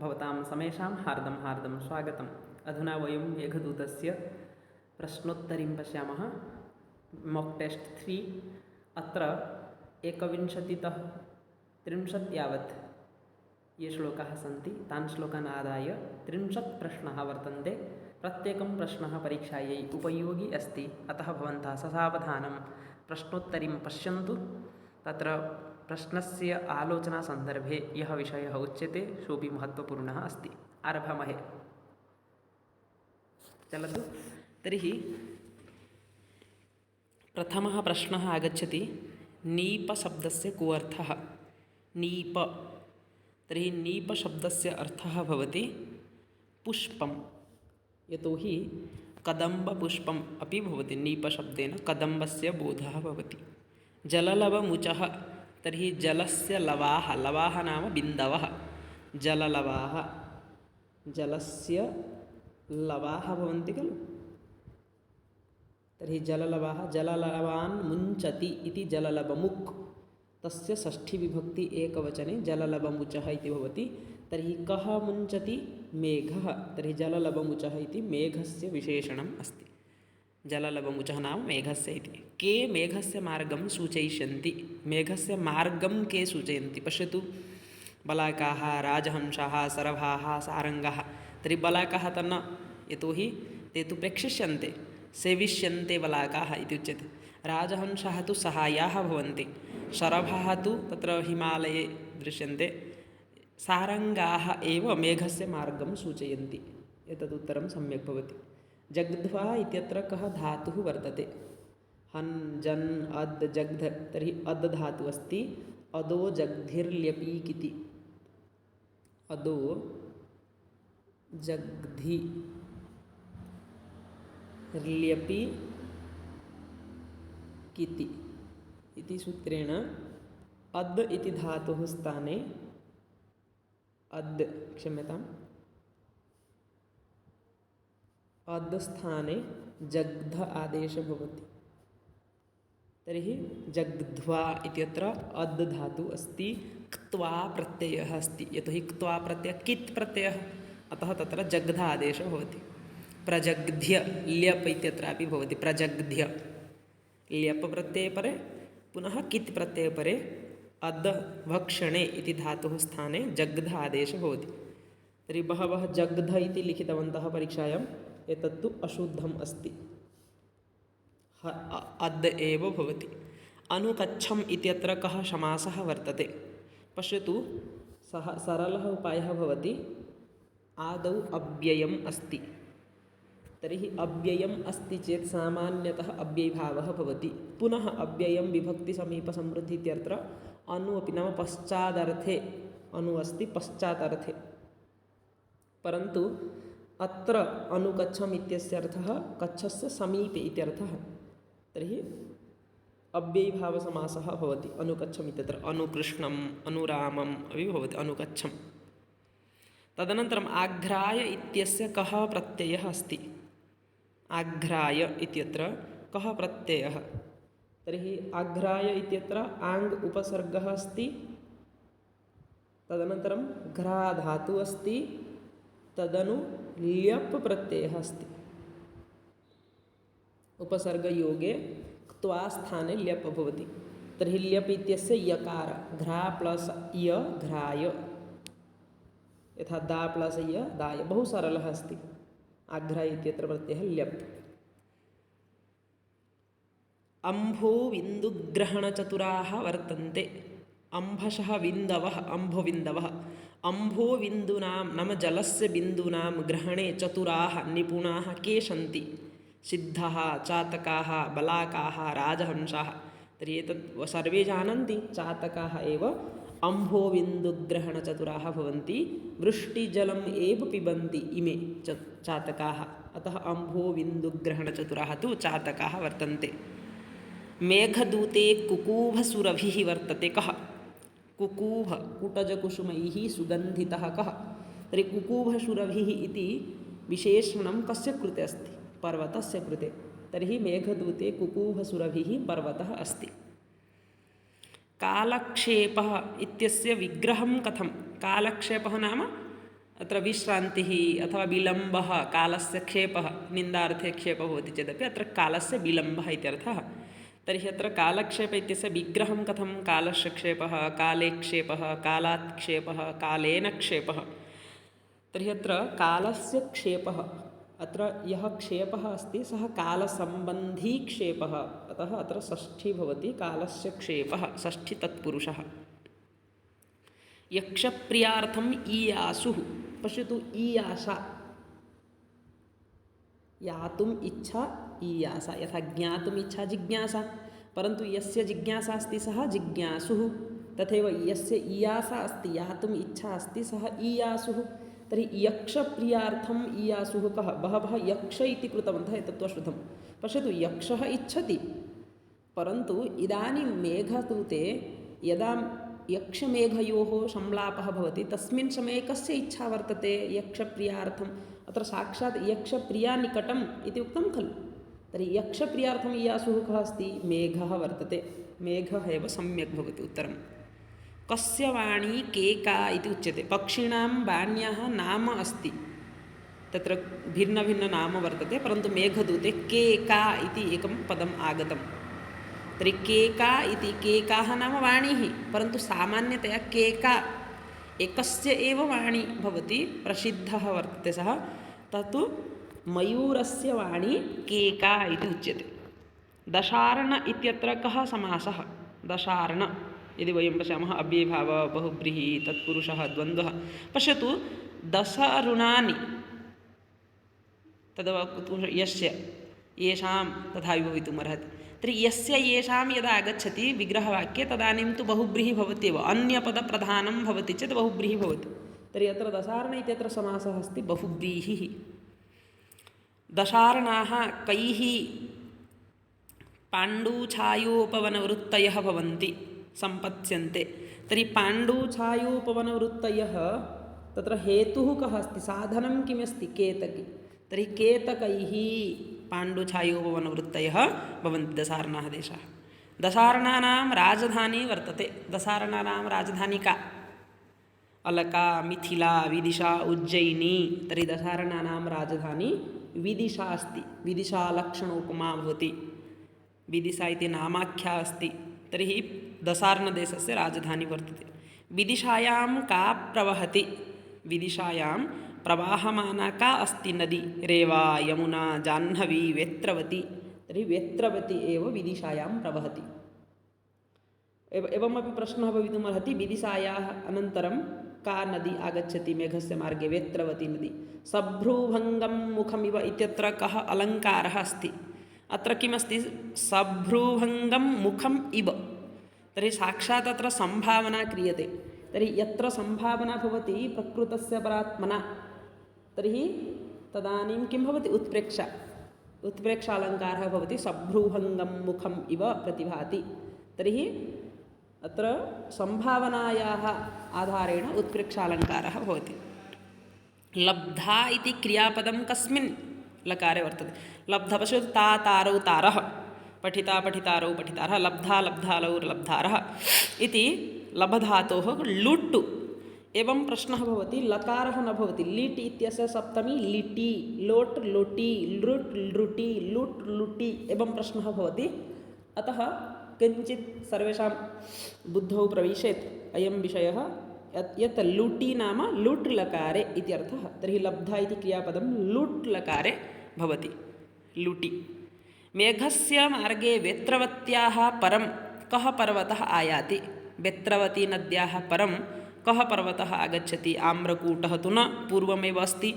भवतां समेषां हार्दं हार्दं स्वागतम्। अधुना वयं मेघदूतस्य प्रश्नोत्तरीं पश्यामः। मॉक टेस्ट 3 अत्र 21तः 30 यावत् ये श्लोकाः सन्ति तान् श्लोकान् आदाय 30 प्रश्नाः वर्तन्ते। प्रत्येकं प्रश्नः परीक्षायै उपयोगी अस्ति, अतः भवन्तः ससावधानं प्रश्नोत्तरीं पश्यन्तु। तत्र प्रश्नस्य आलोचनासन्दर्भे यः विषयः उच्यते सोऽपि महत्त्वपूर्णः अस्ति। आरभामहे। चलतु तर्हि प्रथमः प्रश्नः आगच्छति। नीपशब्दस्य को अर्थः? नीप, तर्हि नीपशब्दस्य अर्थः भवति पुष्पं। यतोहि कदम्बपुष्पम् अपि भवति। नीपशब्देन कदम्बस्य बोधः भवति। जललवमुचः, तर्हि जलस्य लवाः, लवाः नाम बिन्दवः। जललवाः, जलस्य लवाः भवन्ति खलु। तर्हि जललवाः, जललवान् मुञ्चति इति जललवमुक्, तस्य षष्ठीविभक्ति एकवचने जललवमुचः इति भवति। तर्हि कः मुञ्चति? मेघः। तर्हि जललवमुचः इति मेघस्य विशेषणम् अस्ति। जललवमुचः नाम मेघस्य इति। के मेघस्य मार्गं सूचयिष्यन्ति? मेघस्य मार्गं के सूचयन्ति? पश्यतु, बलाकाः, राजहंसाः, सरभाः, सारङ्गाः। तर्हि बलाकाः त न, यतोहि ते तु प्रेक्षिष्यन्ते, सेविष्यन्ते बलाकाः इति उच्यते। राजहंसाः तु सहायाः भवन्ति। शरभाः तु तत्र हिमालये दृश्यन्ते। सारङ्गाः एव मेघस्य मार्गं सूचयन्ति। एतदुत्तरं सम्यक् भवति। जग्ध्वा इत्यत्र कः धातुः वर्तते? हन् जन् अद् जग्ध, तर्हि अद् धातुः अस्ति। अदो जग्धिर्ल्यपीक् इति। अदो जग्धि र्ल्यपि किति इति सूत्रेण अद् इति धातुः स्थाने अद्, क्षम्यताम्, अद् स्थाने जग्ध आदेशः भवति। तर्हि जग्ध्वा इत्यत्र अद् धातुः अस्ति। क्त्वा प्रत्ययः अस्ति, यतोहि क्त्वा प्रत्ययः कित् प्रत्ययः, अतः तत्र जग्ध आदेशः भवति। प्रजग्ध्य ल्यप् इत्यत्रापि भवति। प्रजग्ध्य ल्यप् प्रत्यये परे पुनः कित् प्रत्यये परे अद् भक्षणे इति धातुः स्थाने जग्ध आदेशः भवति। तर्हि बहवः जग्ध इति लिखितवन्तः परीक्षायाम्, एतत्तु अशुद्धम् अस्ति, अद् एव भवति। अनुकच्छम् इत्यत्र कः समासः वर्तते? पश्यतु, सः सरलः उपायः भवति। आदौ अव्ययम् अस्ति, तर्हि अव्ययम् अस्ति चेत् सामान्यतः अव्ययीभावः भवति। पुनः अव्ययं विभक्तिसमीपसमृद्धि इत्यत्र अनु अपि, नाम पश्चादर्थे अनु अस्ति, पश्चादर्थे। परन्तु अत्र अनुकच्छम् इत्यस्य अर्थः कच्छस्य समीपे इत्यर्थः। तर्हि अव्ययीभावसमासः भवति अनुकच्छम् इत्यत्र। अनुकृष्णम्, अनुरामम् अपि भवति अनुकच्छम्। तदनन्तरम् आघ्राय इत्यस्य कः प्रत्ययः अस्ति? आघ्राय इत्यत्र कः प्रत्ययः? तर्हि आघ्राय इत्यत्र आङ् उपसर्गः अस्ति। तदनन्तरं घ्रा धातुः अस्ति। तदनु ल्यप् प्रत्ययः अस्ति। उपसर्गयोगे क्त्वा स्थाने ल्यप् भवति। तर्हि ल्यप् इत्यस्य यकार, घ्रा प्लस् य घ्राय, यथा दा प्लस् य दाय, बहु सरलः अस्ति। आघ्राय इत्यत्र प्रत्ययः ल्यप्। अम्भोविन्दुग्रहणचतुराः वर्तन्ते। अम्भशः बिन्दवः, अम्भोविन्दवः। अम्भोबिन्दूनां नाम जलस्य बिन्दूनां ग्रहणे चतुराः निपुणाः के सन्ति? सिद्धः, चातकाः, बलाकाः, राजहंसाः। तर्हि एतत् सर्वे जानन्ति, चातकाः एव अम्भोबिन्दुग्रहणचतुराः भवन्ति। वृष्टिजलम् एव पिबन्ति इमे चातकाः, अतः अम्भोबिन्दुग्रहणचतुराः तु चातकाः वर्तन्ते। मेघदूते कुकूभसुरभिः वर्तते कः? कुकूभ, कुटजकुसुमैः सुगन्धितः कः? तर्हि कुकूभसुरभिः इति विशेषणं कस्य कृते अस्ति? पर्वतस्य कृते। तर्हि मेघदूते कुकूभसुरभिः पर्वतः अस्ति। कालक्षेपः इत्यस्य विग्रहं कथं? कालक्षेपः नाम अत्र विश्रान्तिः अथवा विलम्बः कालस्य क्षेपः निन्दार्थे क्षेपः भवति चेदपि अत्र कालस्य विलम्बः इत्यर्थः। तर्हि अत्र कालक्षेप इत्यस्य विग्रहं कथं कालस्य क्षेपः काले क्षेपः कालात् क्षेपः कालेन क्षेपः। तर्हि अत्र कालस्य क्षेपः अत्र यः क्षेपः अस्ति सः कालसम्बन्धी क्षेपः, अतः अत्र षष्ठी भवति कालस्य क्षेपः षष्ठी तत्पुरुषः। यक्षप्रियार्थम ईयासुः, पश्यतु ईयासा यातुम् इच्छा ईयासा, यथा ज्ञातुम् इच्छा जिज्ञासा, परन्तु यस्य जिज्ञासा अस्ति सः जिज्ञासुः, तथैव यस्य ईयासा अस्ति यातुम् इच्छा अस्ति सः ईयासुः। तर्हि यक्षप्रियार्थम ईयासुः कः, बहवः यक्ष इति कृतवन्तः, एतत्तु अशुद्धं। पश्यतु यक्षः इच्छति, परन्तु इदानीं मेघदूते यदा यक्षमेघयोः संलापः भवति तस्मिन् समये कस्य इच्छा वर्तते यक्षप्रियार्थम्, अत्र साक्षात् यक्षप्रिया निकटम् इति उक्तं खलु। तर्हि यक्षप्रियार्थम् ईयासुः कः अस्ति, मेघः वर्तते, मेघः एव सम्यक् भवति उत्तरं। कस्य वाणी केका इति उच्यते, पक्षिणां वाण्याः नाम अस्ति, तत्र भिन्नभिन्ननाम वर्तते, परन्तु मेघदूते केका इति एकं पदम् आगतं। तर्हि केका इति, केकाः नाम वाणीः, परन्तु सामान्यतया केका एकस्य एव वाणी भवति, प्रसिद्धः वर्तते सः, तत्तु मयूरस्य वाणी केका इति उच्यते। दशार्ण इत्यत्र कः समासः, दशार्ण यदि वयं पश्यामः अव्ययभावः बहुव्रीहिः तत्पुरुषः द्वन्द्वः। पश्यतु दश ऋणानि तद् यस्य येषां तथा भवितुमर्हति। तर्हि यस्य येषां यदा आगच्छति विग्रहवाक्ये तदानीं तु बहुव्रीहिः भवत्येव, अन्यपदप्रधानं भवति चेत् बहुव्रीहिः भवति। तर्हि अत्र दशार्ण इत्यत्र समासः अस्ति बहुव्रीहिः। दशार्णाः कैः पाण्डुछायोपवनवृत्तयः भवन्ति सम्पत्स्यन्ते। तर्हि पाण्डुछायोपवनवृत्तयः तत्र हेतुः कः अस्ति, साधनं किमस्ति, केतकी। तर्हि केतकैः पाण्डुछायोपवनवृत्तयः भवन्ति दशार्णाः देशाः। दशार्णानां राजधानी वर्तते, दशार्णानां राजधानी का, अलका मिथिला विदिशा उज्जयिनी। तर्हि दशार्णानां राजधानी विदिशा अस्ति, विदिशा लक्षणोपमा भवति, विदिशा इति नामाख्या अस्ति। तर्हि दशार्णदेशस्य राजधानी वर्तते। विदिशायां का प्रवहति, विदिशायां प्रवाहमाना का अस्ति नदी, रेवा यमुना जाह्नवी वेत्रवती। तर्हि वेत्रवती एव विदिशायां प्रवहति। एवमपि प्रश्नः भवितुमर्हति, विदिशायाः अनन्तरं का नदी आगच्छति मेघस्य मार्गे, वेत्रवती नदी। सभ्रूभङ्गं मुखमिव इत्यत्र कः अलङ्कारः अस्ति, अत्र किमस्ति, सभ्रूभङ्गं मुखम् इव। तर्हि साक्षात् अत्र सम्भावना क्रियते। तर्हि यत्र सम्भावना भवति प्रकृतस्य परात्मना, तर्हि तदानीं किं भवति, उत्प्रेक्षा, उत्प्रेक्षालङ्कारः भवति, सभ्रूभङ्गं मुखम् इव प्रतिभाति। तर्हि अत्र सम्भावनायाः आधारेण उत्प्रेक्षालङ्कारः भवति। लब्धा इति क्रियापदं कस्मिन् लकारे वर्तते, लब्ध, पश्यतु ता तारौ तारः, पठिता पठितारौ पठितारः, लब्धा लब्धालौ लब्धारः इति लभधातोः लुट्। एवं प्रश्नः भवति, लकारः न भवति, लिट् इत्यस्य सप्तमी लिटि, लोट् लोटि, लृट् लृटि, लुट् लुटि, एवं प्रश्नः भवति। अतः किञ्चित् सर्वेषां बुद्धौ प्रविशेत् अयं विषयः, यत् लुटि नाम लुट् लकारे इत्यर्थः। तर्हि लब्धा इति क्रियापदं लुट् लकारे भवति, लुटि। मेघस्य मार्गे वेत्रवत्याः परं कः पर्वतः आयाति, वेत्रवती नद्याः परं कः पर्वतः आगच्छति, आम्रकूटः तु न पूर्वमेव अस्ति,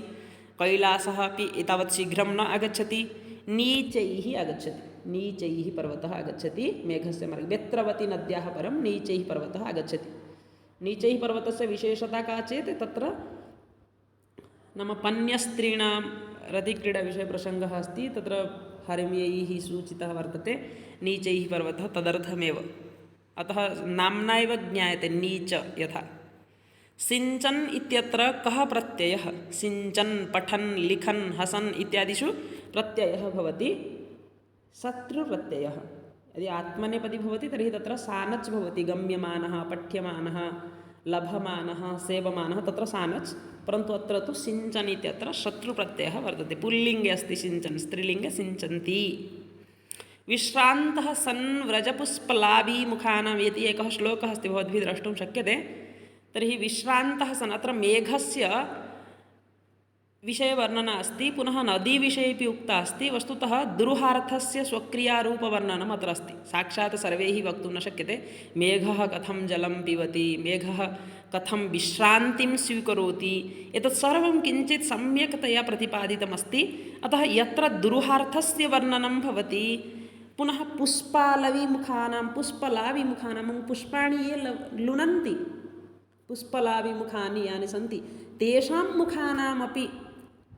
कैलासः अपि एतावत् शीघ्रं न आगच्छति, नीचैः आगच्छति, नीचैः पर्वतः आगच्छति मेघस्य मार्गे, वेत्रवती नद्याः परं नीचैः पर्वतः आगच्छति। नीचैः पर्वतस्य विशेषता का चेत् तत्र नाम पन्यस्त्रीणां रतिक्रीडाविषये प्रसङ्गः अस्ति, तत्र हरिम्यैः सूचितः वर्तते नीचैः पर्वतः, तदर्थमेव, अतः नाम्ना एव ज्ञायते नीच यथा। सिञ्चन् इत्यत्र कः प्रत्ययः, सिञ्चन् पठन् लिखन् हसन् इत्यादिषु प्रत्ययः भवति शत्रुप्रत्ययः। यदि आत्मनेपदी भवति तर्हि तत्र सानच् भवति, गम्यमानः पठ्यमानः लभमानः सेवमानः तत्र सानच्, परन्तु अत्र तु सिञ्चन् इत्यत्र शत्रुप्रत्ययः वर्तते। पुल्लिङ्गे अस्ति सिञ्चन्, स्त्रीलिङ्गे सिञ्चन्ति। विश्रान्तः सन् व्रजपुष्पलाभिमुखानां यदि एकः श्लोकः अस्ति भवद्भिः द्रष्टुं शक्यते, तर्हि विश्रान्तः सन् अत्र मेघस्य विषयवर्णना अस्ति, पुनः नदीविषयेपि उक्ता अस्ति। वस्तुतः दुरूहार्थस्य स्वक्रियारूपवर्णनम् अत्र अस्ति। साक्षात् सर्वैः वक्तुं न शक्यते मेघः कथं जलं पिबति, मेघः कथं विश्रान्तिं स्वीकरोति, एतत् सर्वं किञ्चित् सम्यक्तया प्रतिपादितमस्ति। अतः यत्र दुरूहार्थस्य वर्णनं भवति, पुनः पुष्पालविमुखानां पुष्पलाभिमुखानां पुष्पाणि ये लुनन्ति, पुष्पलाभिमुखानि यानि सन्ति तेषां मुखानामपि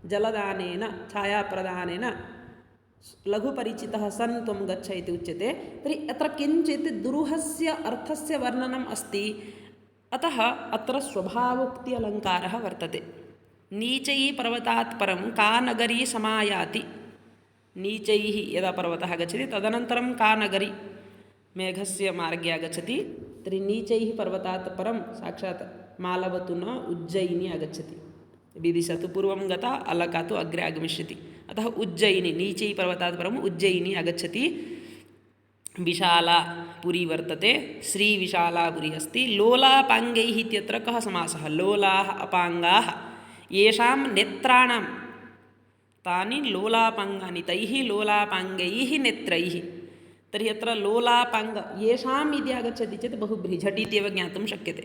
जलदानेन छायाप्रदानेन लघुपरिचितः सन् त्वं गच्छ इति उच्यते। तर्हि अत्र किञ्चित् दुरूहस्य अर्थस्य वर्णनम् अस्ति। अतः अत्र स्वभावोक्ति अलङ्कारः वर्तते। नीचैः पर्वतात् परं का नगरी समायाति, नीचैः यदा पर्वतः गच्छति तदनन्तरं का नगरी मेघस्य मार्गे आगच्छति, तर्हि नीचैः पर्वतात् परं साक्षात् मालवतु न उज्जयिनी आगच्छति। विदिशा तु पूर्वं गता, अलका तु अग्रे आगमिष्यति। अतः उज्जयिनी, नीचैः पर्वतात् परम् उज्जयिनी आगच्छति। विशालापुरी वर्तते, श्रीविशालापुरी अस्ति। लोलापाङ्गैः इत्यत्र कः समासः? लोलाः अपाङ्गाः येषां नेत्राणां तानि लोलापाङ्गानि, तैः लोलापाङ्गैः नेत्रैः। तर्हि अत्र लोलापाङ्ग येषाम् इति आगच्छति चेत् बहुब्रीहि झटिति इत्येव ज्ञातुं शक्यते।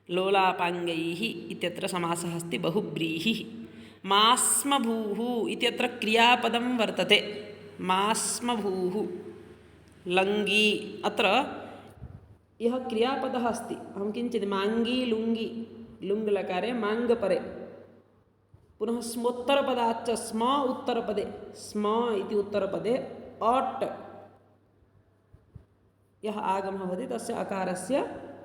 लोलापाङ्गैः इत्यत्र समासः अस्ति बहुब्रीहिः। मास्मभूः इत्यत्र क्रियापदं वर्तते। मास्मभूः लङ्गी, अत्र यः क्रियापदः अस्ति, अहं किञ्चित् माङ्गी लुङ्गी, लुङ्लकारे माङ्गपरे, पुनः स्मोत्तरपदाच्च स्म उत्तरपदे, स्म इति उत्तरपदे अट् यः आगमः भवति तस्य अकारस्य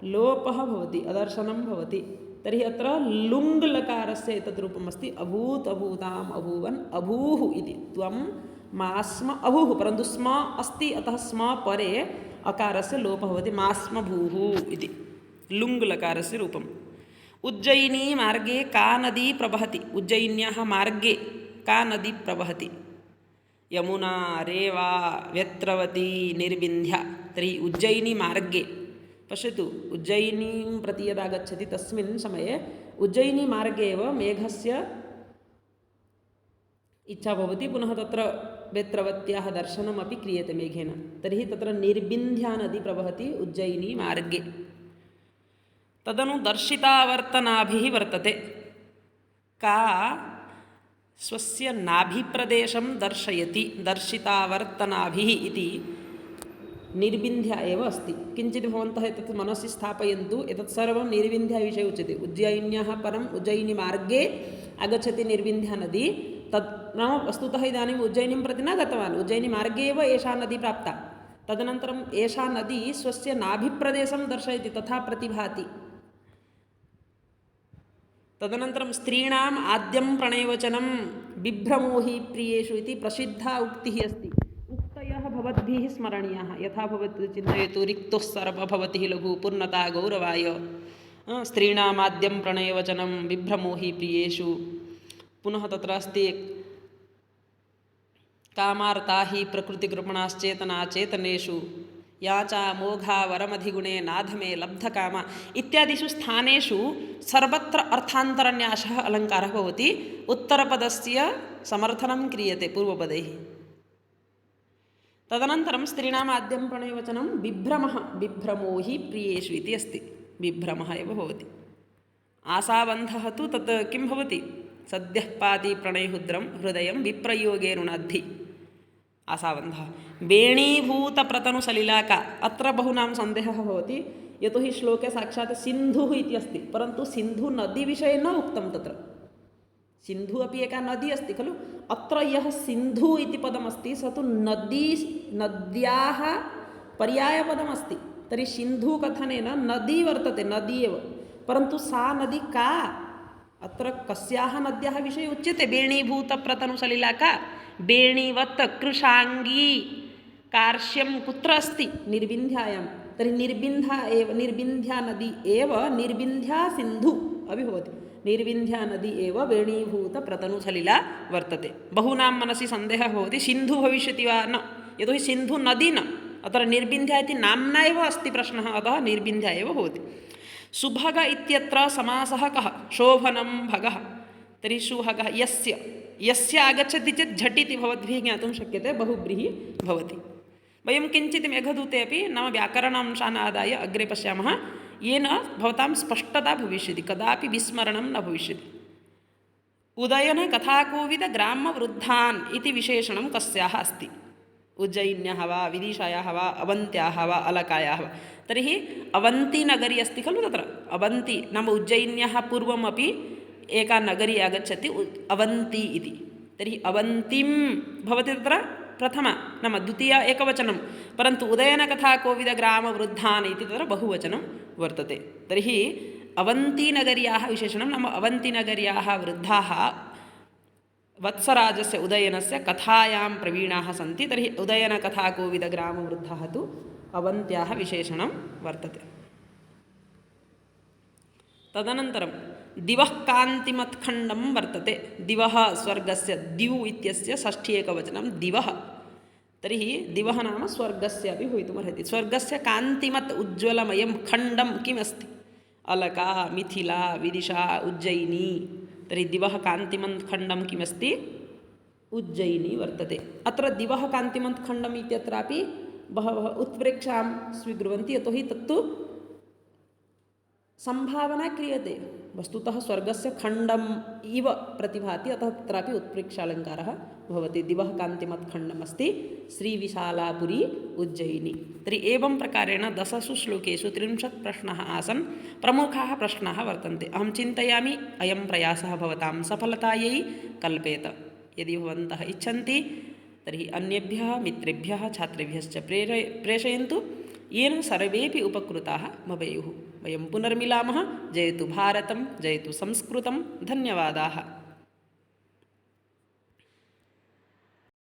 लोपः भवति, अदर्शनं भवति। तर्हि अत्र लुङ् लकारस्य एतत् रूपमस्ति अभूत् अभूताम् अभूवन् अभूः इति। त्वं मास्म अभूः, परन्तु स्म अस्ति, अतः स्म परे अकारस्य लोपः भवति, मास्म भूः इति लुङ् लकारस्य रूपम्। उज्जयिनी मार्गे का नदी प्रवहति, उज्जयिन्याः मार्गे का नदी प्रवहति? यमुना, रेवा, व्यत्रवती, निर्विन्ध्या। तर्हि उज्जयिनी मार्गे पश्यतु, उज्जयिनीं प्रति यदा गच्छति तस्मिन् समये उज्जयिनी मार्गे एव मेघस्य इच्छा भवति, पुनः तत्र व्यत्रवत्याः दर्शनमपि क्रियते मेघेन। तर्हि तत्र निर्विन्ध्या नदी प्रवहति उज्जयिनी मार्गे। तदनु दर्शितावर्तनाभिः वर्तते। का स्वस्य नाभिप्रदेशं दर्शयति, दर्शितावर्तनाभिः इति निर्विन्ध्या एव अस्ति। किञ्चित् भवन्तः एतत् मनसि स्थापयन्तु, एतत् सर्वं निर्विन्ध्याविषये उच्यते। उज्जयिन्याः परम् उज्जयिनी मार्गे आगच्छति निर्विन्ध्या नदी, तत् नाम वस्तुतः इदानीम् उज्जयिनीं प्रति न गतवान्, उज्जयिनी मार्गे एव एषा नदी प्राप्ता। तदनन्तरम् एषा नदी स्वस्य नाभिप्रदेशं दर्शयति, तथा प्रतिभाति। तदनन्तरं स्त्रीणाम् आद्यं प्रणयवचनं बिभ्रमोहि प्रियेषु इति प्रसिद्धा उक्तिः अस्ति। उक्तयः भवद्भिः स्मरणीयाः, यथा भवति चिन्तयतु रिक्तः सर्वः भवति लघु पूर्णता गौरवाय। स्त्रीणाम् आद्यं प्रणयवचनं बिभ्रमोहि प्रियेषु। पुनः तत्र अस्ति कामार्ता हि प्रकृतिकृपणाश्चेतना चेतनेषु, या च मोघा वरमधिगुणे नाधमे लब्धकामा इत्यादिषु स्थानेषु सर्वत्र अर्थान्तरन्यासः अलङ्कारः भवति। उत्तरपदस्य समर्थनं क्रियते पूर्वपदैः। तदनन्तरं स्त्रीणाम् आद्यं प्रणयवचनं बिभ्रमः, बिभ्रमो हि प्रियेषु इति अस्ति। बिभ्रमः एव भवति। आशाबन्धः तु तत् किं भवति? सद्यः पाति प्रणयहुद्रं हृदयं विप्रयोगे रुणाद्धि। आशाबन्धः। वेणीभूतप्रतनुसलिलाका, अत्र बहूनां सन्देहः भवति, यतोहि श्लोके साक्षात् सिन्धुः इति अस्ति, परन्तु सिन्धुनदीविषये न उक्तं। तत्र सिन्धुः अपि एका नदी अस्ति खलु। अत्र यः सिन्धुः इति पदमस्ति स तु नद्याः पर्यायपदमस्ति। तर्हि सिन्धुकथनेन नदी वर्तते, नदी एव, परन्तु सा नदी का? अत्र कस्याः नद्याः विषये उच्यते? वेणीभूतप्रतनुसलिलाका, वेणीवत् कृशाङ्गी कार्श्यं कुत्र अस्ति? निर्विन्ध्यायां। तर्हि निर्बिन्ध्या नदी एव निर्बिन्ध्या सिन्धु अपि भवति। निर्विन्ध्या नदी एव वेणीभूतप्रतनुसलिला वर्तते। बहूनां मनसि सन्देहः भवति सिन्धु भविष्यति वा न, यतोहि सिन्धु नदी न, अत्र निर्बिन्ध्या इति नाम्ना एव अस्ति प्रश्नः, अतः निर्बिन्ध्या एव भवति। सुभग इत्यत्र समासः कः? शोभनं भगः। तर्हि सुभगः यस्य आगच्छति चेत् झटिति भवद्भिः ज्ञातुं शक्यते, बहुव्रीहिः भवति। वयं किञ्चित् मेघदूते अपि नाम व्याकरणांशान् आदाय अग्रे पश्यामः, येन भवतां स्पष्टता भविष्यति, कदापि विस्मरणं न भविष्यति। उदयने कथाकोविदग्रामवृद्धान् इति विशेषणं कस्याः अस्ति? उज्जयिन्याः वा, विदिशायाः वा, अवन्त्याः वा, अलकायाः वा? तर्हि अवन्तीनगरी अस्ति खलु, तत्र अवन्ती नाम उज्जयिन्याः पूर्वमपि एका नगरी आगच्छति अवन्ती इति। तर्हि अवन्तीं भवति तत्र प्रथमा नाम द्वितीया एकवचनं, परन्तु उदयनकथाकोविदग्रामवृद्धान् इति तत्र बहुवचनं वर्तते। तर्हि अवन्तीनगर्याः विशेषणं नाम अवन्तीनगर्याः वृद्धाः वत्सराजस्य उदयनस्य कथायां प्रवीणाः सन्ति। तर्हि उदयनकथाकोविदग्रामवृद्धाः तु अवन्त्याः विशेषणं वर्तते। तदनन्तरं दिवः कान्तिमत्खण्डं वर्तते। दिवः स्वर्गस्य, द्यु इत्यस्य षष्ठी एकवचनं दिवः। तर्हि दिवः नाम स्वर्गस्य अपि भवितुमर्हति। स्वर्गस्य कान्तिमत् उज्ज्वलमयं खण्डं किमस्ति? अलका, मिथिला, विदिशा, उज्जयिनी। तर्हि दिवः कान्तिमत् खण्डं किमस्ति? उज्जयिनी वर्तते। अत्र दिवः कान्तिमत् खण्डम् इत्यत्रापि बहवः उत्प्रेक्षां स्वीकुर्वन्ति, यतोहि तत्तु संभावना क्रियते। वस्तुतः स्वर्गस्य खण्डम् इव प्रतिभाति, अतः तत्रापि उत्प्रेक्षालङ्कारः भवति। दिवः कान्तिमत् खण्डम् अस्ति श्रीविशालापुरी उज्जयिनी। तर्हि एवं प्रकारेण 10 श्लोकेषु 30 प्रश्नाः आसन्। प्रमुखाः प्रश्नाः वर्तन्ते। अहं चिन्तयामि अयं प्रयासः भवतां सफलतायै कल्पेत। यदि भवन्तः इच्छन्ति तर्हि अन्येभ्यः मित्रेभ्यः छात्रेभ्यश्च प्रेषयन्तु, येन सर्वेपि उपकृताः भवेयुः। वयं पुनर्मिलामः। जयतु भारतं, जयतु संस्कृतं। धन्यवादाः।